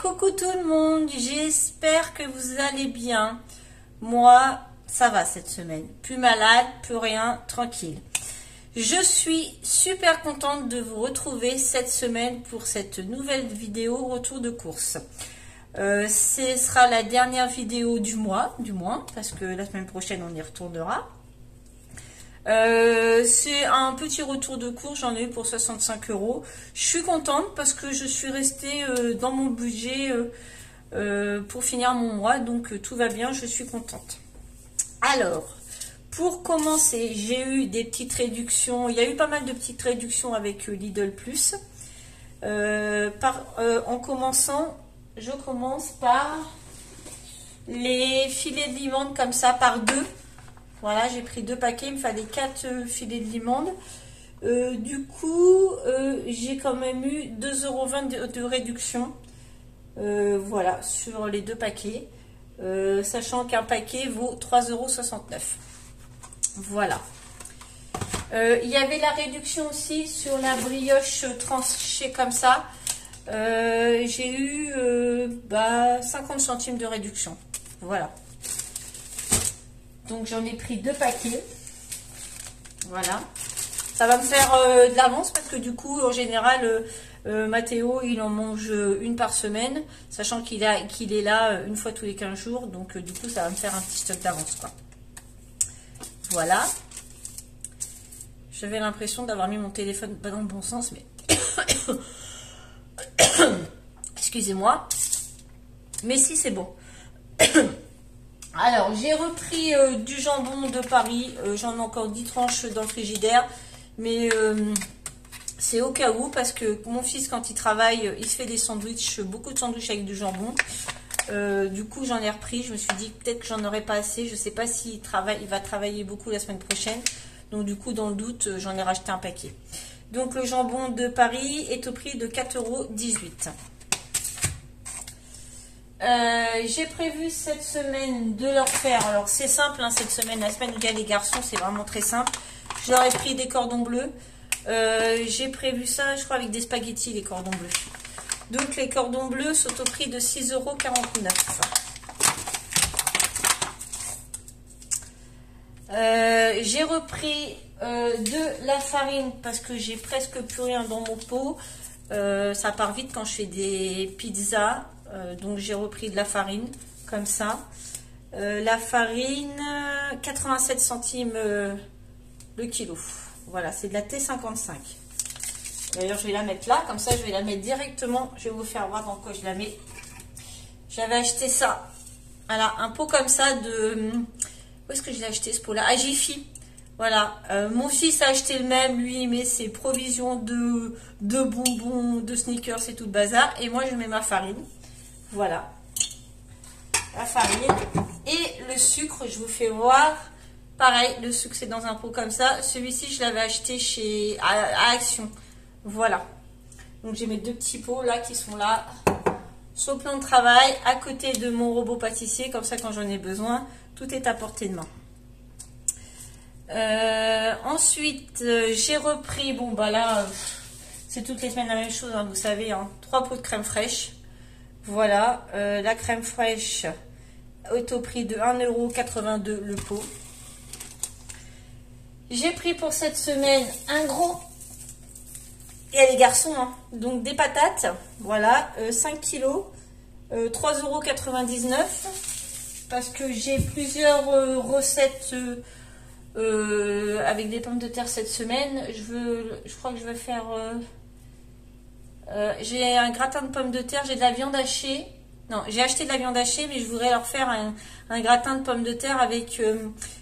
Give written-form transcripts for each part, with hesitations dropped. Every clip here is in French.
Coucou tout le monde, j'espère que vous allez bien. Moi, ça va cette semaine. Plus malade, plus rien, tranquille. Je suis super contente de vous retrouver cette semaine pour cette nouvelle vidéo retour de course. Ce sera la dernière vidéo du mois, du moins, parce que la semaine prochaine on y retournera. C'est un petit retour de course, j'en ai eu pour 65 €. Je suis contente parce que je suis restée dans mon budget pour finir mon mois, donc tout va bien, je suis contente. Alors, pour commencer, j'ai eu des petites réductions, il y a eu pas mal de petites réductions avec Lidl Plus. En commençant, je commence par les filets de limande comme ça par deux. Voilà, j'ai pris 2 paquets, il me fallait 4 filets de limande. Du coup, j'ai quand même eu 2,20 € de réduction. Voilà, sur les 2 paquets. Sachant qu'un paquet vaut 3,69 €. Voilà. Il y avait la réduction aussi sur la brioche tranchée comme ça. J'ai eu 50 centimes de réduction. Voilà. Donc j'en ai pris 2 paquets. Voilà. Ça va me faire de l'avance parce que du coup, en général, Mathéo, il en mange une par semaine, sachant qu'il est là une fois tous les 15 jours. Donc du coup, ça va me faire un petit stock d'avance, quoi. Voilà. J'avais l'impression d'avoir mis mon téléphone pas dans le bon sens, mais... Excusez-moi. Mais si, c'est bon. Alors, j'ai repris du jambon de Paris. J'en ai encore 10 tranches dans le frigidaire. Mais c'est au cas où, parce que mon fils, quand il travaille, il se fait des sandwichs, beaucoup de sandwichs avec du jambon. Du coup, j'en ai repris. Je me suis dit peut-être que j'en aurais pas assez. Je ne sais pas s'il va travailler beaucoup la semaine prochaine. Donc, du coup, dans le doute, j'en ai racheté un paquet. Donc, le jambon de Paris est au prix de 4,18 €. J'ai prévu cette semaine de leur faire, alors c'est simple hein, cette semaine, la semaine où il y a les garçons, c'est vraiment très simple. Je leur ai pris des cordons bleus. J'ai prévu ça, je crois, avec des spaghettis, les cordons bleus. Donc les cordons bleus sont au prix de 6,49 €. J'ai repris de la farine parce que j'ai presque plus rien dans mon pot. Ça part vite quand je fais des pizzas. Donc j'ai repris de la farine comme ça. La farine 87 centimes le kilo. Voilà, c'est de la T55. D'ailleurs je vais la mettre là, comme ça je vais la mettre directement. Je vais vous faire voir dans quoi je la mets. J'avais acheté ça. Voilà, un pot comme ça de... Où est-ce que je l'ai acheté ce pot là? À Jiffy. Voilà, mon fils a acheté le même, lui il met ses provisions de bonbons, de sneakers et tout le bazar. Et moi je mets ma farine. Voilà, la farine et le sucre, je vous fais voir. Pareil, le sucre c'est dans un pot comme ça. Celui-ci je l'avais acheté à Action. Voilà, donc j'ai mes 2 petits pots là qui sont là sur le plan de travail à côté de mon robot pâtissier. Comme ça quand j'en ai besoin, tout est à portée de main. Ensuite j'ai repris, bon bah là c'est toutes les semaines la même chose hein, vous savez hein, 3 pots de crème fraîche. Voilà, la crème fraîche est au prix de 1,82 € le pot. J'ai pris pour cette semaine un gros, il y a les garçons, hein, donc des patates, voilà, 5 kilos, 3,99 €, parce que j'ai plusieurs recettes avec des pommes de terre cette semaine. Je crois que je vais faire... j'ai un gratin de pommes de terre, j'ai de la viande hachée. Non, j'ai acheté de la viande hachée, mais je voudrais leur faire un gratin de pommes de terre avec...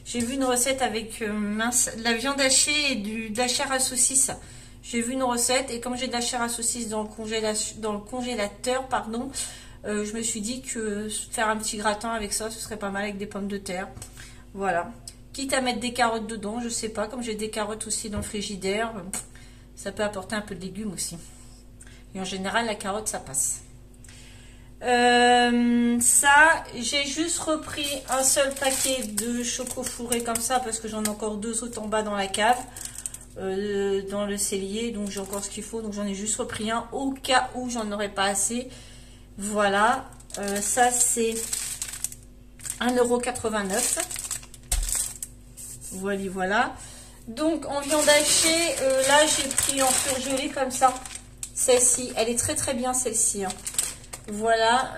j'ai vu une recette avec de la viande hachée et de la chair à saucisse. J'ai vu une recette et comme j'ai de la chair à saucisse dans le congélateur, pardon, je me suis dit que faire un petit gratin avec ça, ce serait pas mal avec des pommes de terre. Voilà. Quitte à mettre des carottes dedans, je sais pas, comme j'ai des carottes aussi dans le frigidaire, ça peut apporter un peu de légumes aussi. Et en général, la carotte, ça passe. Ça, j'ai juste repris un seul paquet de choco fourré comme ça parce que j'en ai encore 2 autres en bas dans la cave, dans le cellier. Donc j'ai encore ce qu'il faut. Donc j'en ai juste repris un au cas où j'en aurais pas assez. Voilà, ça c'est 1,89 €. Voilà, voilà. Donc en viande hachée, là j'ai pris en surgelé comme ça. Celle-ci, elle est très très bien celle-ci. Hein. Voilà,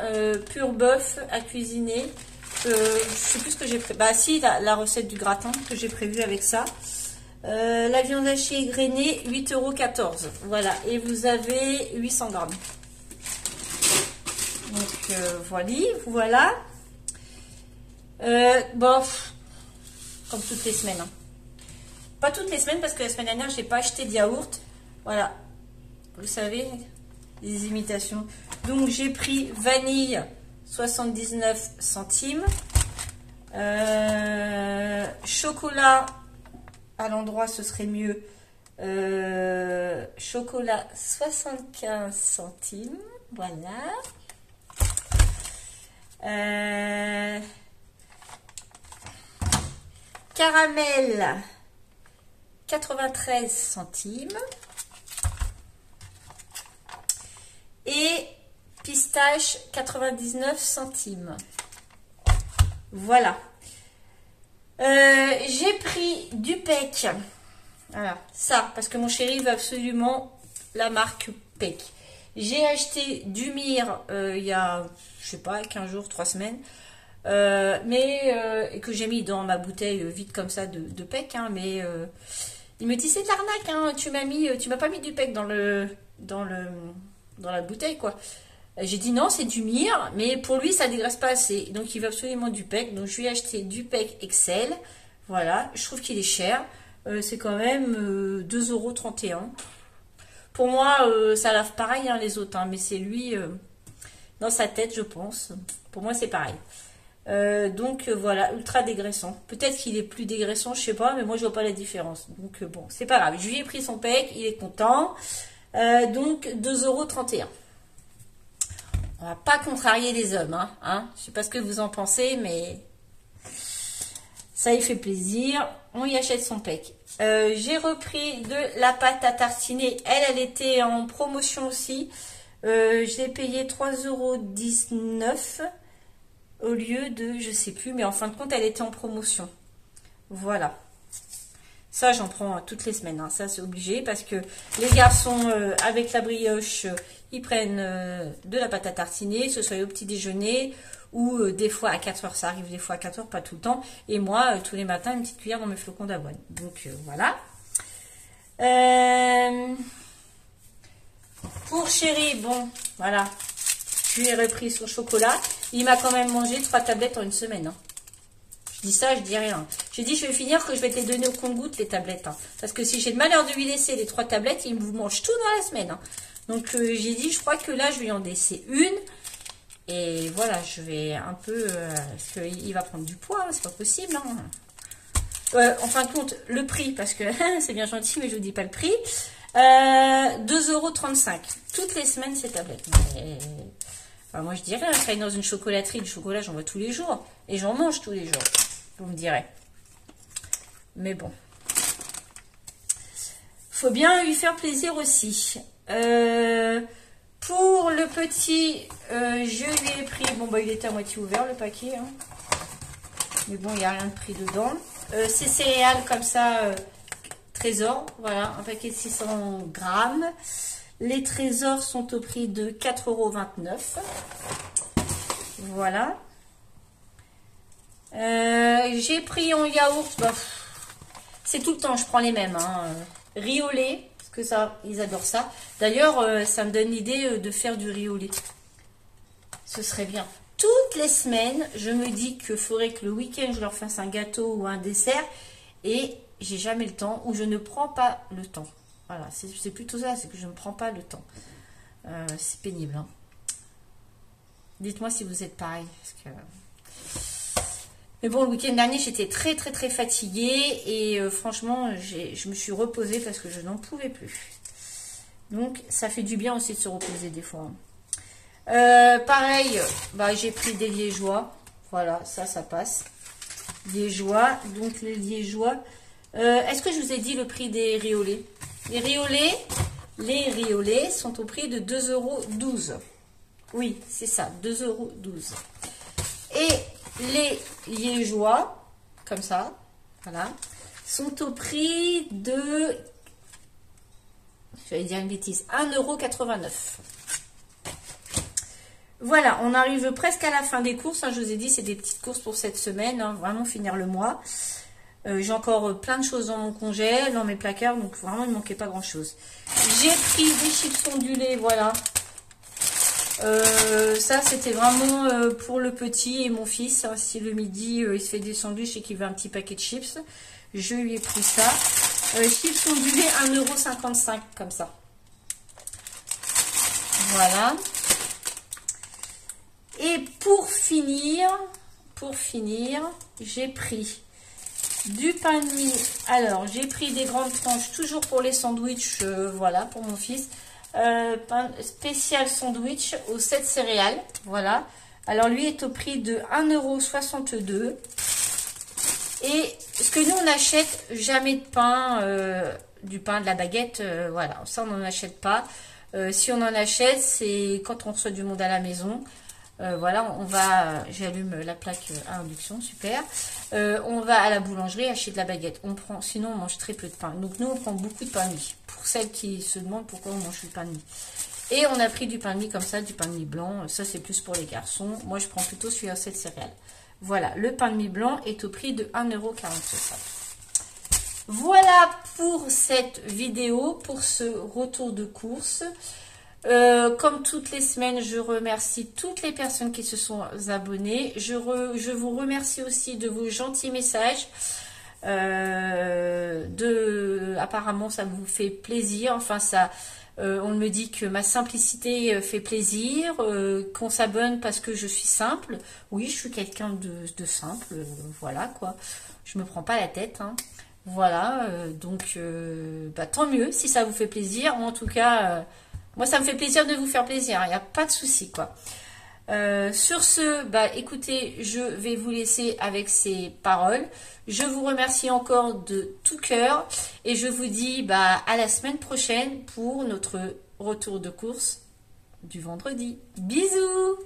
pur bœuf à cuisiner. Je sais plus ce que j'ai prévu. Bah si, la recette du gratin que j'ai prévu avec ça. La viande hachée grainée, 8,14 €. Voilà, et vous avez 800 grammes. Donc voilà. Bon, comme toutes les semaines. Hein. Pas toutes les semaines parce que la semaine dernière, j'ai pas acheté de yaourt. Voilà, vous savez, les imitations. Donc j'ai pris vanille 79 centimes. Chocolat, à l'endroit ce serait mieux. Chocolat 75 centimes. Voilà. Caramel 93 centimes. Et pistache 99 centimes. Voilà. J'ai pris du PEC. Voilà, ça, parce que mon chéri veut absolument la marque PEC. J'ai acheté du myrrhe il y a, je sais pas, 15 jours, 3 semaines. Et que j'ai mis dans ma bouteille vide comme ça de PEC. Hein, mais il me dit, c'est de l'arnaque, hein, tu m'as pas mis du PEC dans la bouteille, quoi. J'ai dit non, c'est du myrrhe, mais pour lui, ça dégraisse pas assez. Donc, il veut absolument du PEC. Donc, je lui ai acheté du PEC Excel. Voilà, je trouve qu'il est cher. C'est quand même 2,31 €. Pour moi, ça lave pareil, hein, les autres. Hein, mais c'est lui, dans sa tête, je pense. Pour moi, c'est pareil. Voilà, ultra dégraissant. Peut-être qu'il est plus dégraissant, je sais pas, mais moi, je vois pas la différence. Donc, bon, c'est pas grave. Je lui ai pris son PEC, il est content. Donc, 2,31 €. On va pas contrarier les hommes, hein. Je sais pas ce que vous en pensez, mais ça y fait plaisir. On y achète son PEC. J'ai repris de la pâte à tartiner. Elle était en promotion aussi. Je l'ai payé 3,19 € au lieu de, je sais plus, mais en fin de compte, elle était en promotion. Voilà. Ça, j'en prends toutes les semaines. Hein. Ça, c'est obligé parce que les garçons, avec la brioche, ils prennent de la pâte à tartiner, que ce soit au petit déjeuner ou des fois à 4 heures. Ça arrive des fois à 4 heures, pas tout le temps. Et moi, tous les matins, une petite cuillère dans mes flocons d'avoine. Donc, voilà. Pour chéri, bon, voilà. Je lui ai repris son chocolat. Il m'a quand même mangé 3 tablettes en une semaine. Hein. Je dis ça, je dis rien. J'ai dit, je vais finir que je vais te les donner au compte-gouttes, les tablettes. Hein. Parce que si j'ai le malheur de lui laisser les 3 tablettes, il vous mange tout dans la semaine. Hein. Donc, j'ai dit, je crois que là, je vais en laisser une. Et voilà, je vais un peu... parce qu'il va prendre du poids, hein, c'est pas possible. Hein. En fin de compte, le prix, parce que c'est bien gentil, mais je vous dis pas le prix. 2,35 €. Toutes les semaines, ces tablettes. Mais... Enfin, moi, je dirais, je travaille dans une chocolaterie. Du chocolat, j'en vois tous les jours. Et j'en mange tous les jours. Vous me direz. Mais bon. Faut bien lui faire plaisir aussi. Pour le petit, je lui ai pris... Bon, bah, il était à moitié ouvert, le paquet. Hein. Mais bon, il n'y a rien de pris dedans. Ces céréales comme ça, trésor. Voilà, un paquet de 600 grammes. Les trésors sont au prix de 4,29 €. Voilà. J'ai pris en yaourt. Bah, c'est tout le temps, je prends les mêmes. Hein. Riz au lait, parce que ça, ils adorent ça. D'ailleurs, ça me donne l'idée de faire du riz au lait. Ce serait bien. Toutes les semaines, je me dis qu'il faudrait que le week-end, je leur fasse un gâteau ou un dessert. Et j'ai jamais le temps, ou je ne prends pas le temps. Voilà, c'est plutôt ça, c'est que je ne prends pas le temps. C'est pénible. Hein. Dites-moi si vous êtes pareil. Parce que... Mais bon, le week-end dernier, j'étais très très très fatiguée. Et franchement, je me suis reposée parce que je n'en pouvais plus. Donc, ça fait du bien aussi de se reposer des fois. Pareil, bah, j'ai pris des liégeois. Voilà, ça passe. Liégeois. Donc, les liégeois. Est-ce que je vous ai dit le prix des riz au lait? Les riz au lait sont au prix de 2,12 € Oui, c'est ça, 2,12 €. Et les liégeois, comme ça, voilà, sont au prix de, j'allais dire une bêtise, 1,89 €. Voilà, on arrive presque à la fin des courses. Hein, je vous ai dit, c'est des petites courses pour cette semaine, hein, vraiment finir le mois. J'ai encore plein de choses dans mon congé, dans mes placards, donc vraiment il ne manquait pas grand chose. J'ai pris des chips ondulés, voilà. Ça c'était vraiment pour le petit et mon fils. Hein, si le midi il se fait des sandwichs et qu'il veut un petit paquet de chips, je lui ai pris ça. Chips ondulés 1,55 € comme ça. Voilà. Et pour finir, j'ai pris du pain de mie. Alors, j'ai pris des grandes tranches, toujours pour les sandwichs, voilà, pour mon fils. Pain spécial sandwich aux 7 céréales, voilà. Alors, lui est au prix de 1,62 €. Et ce que nous, on n'achète jamais de pain, du pain, de la baguette, voilà. Ça, on n'en achète pas. Si on en achète, c'est quand on reçoit du monde à la maison. Voilà, on va, j'allume la plaque à induction, super. On va à la boulangerie acheter de la baguette. Sinon on mange très peu de pain. Donc nous on prend beaucoup de pain de mie. Pour celles qui se demandent pourquoi on mange du pain de mie. Et on a pris du pain de mie comme ça, du pain de mie blanc. Ça c'est plus pour les garçons. Moi je prends plutôt celui à 7 céréales. Voilà, le pain de mie blanc est au prix de 1,45 €. Voilà pour cette vidéo, pour ce retour de course. Comme toutes les semaines, je remercie toutes les personnes qui se sont abonnées. Je vous remercie aussi de vos gentils messages. Apparemment, ça vous fait plaisir. Enfin, on me dit que ma simplicité fait plaisir, qu'on s'abonne parce que je suis simple. Oui, je suis quelqu'un de simple. Voilà, quoi. Je me prends pas la tête, hein. Voilà, donc tant mieux si ça vous fait plaisir. En tout cas... moi, ça me fait plaisir de vous faire plaisir. Il n'y a pas de souci, quoi. Sur ce, écoutez, je vais vous laisser avec ces paroles. Je vous remercie encore de tout cœur. Et je vous dis à la semaine prochaine pour notre retour de course du vendredi. Bisous!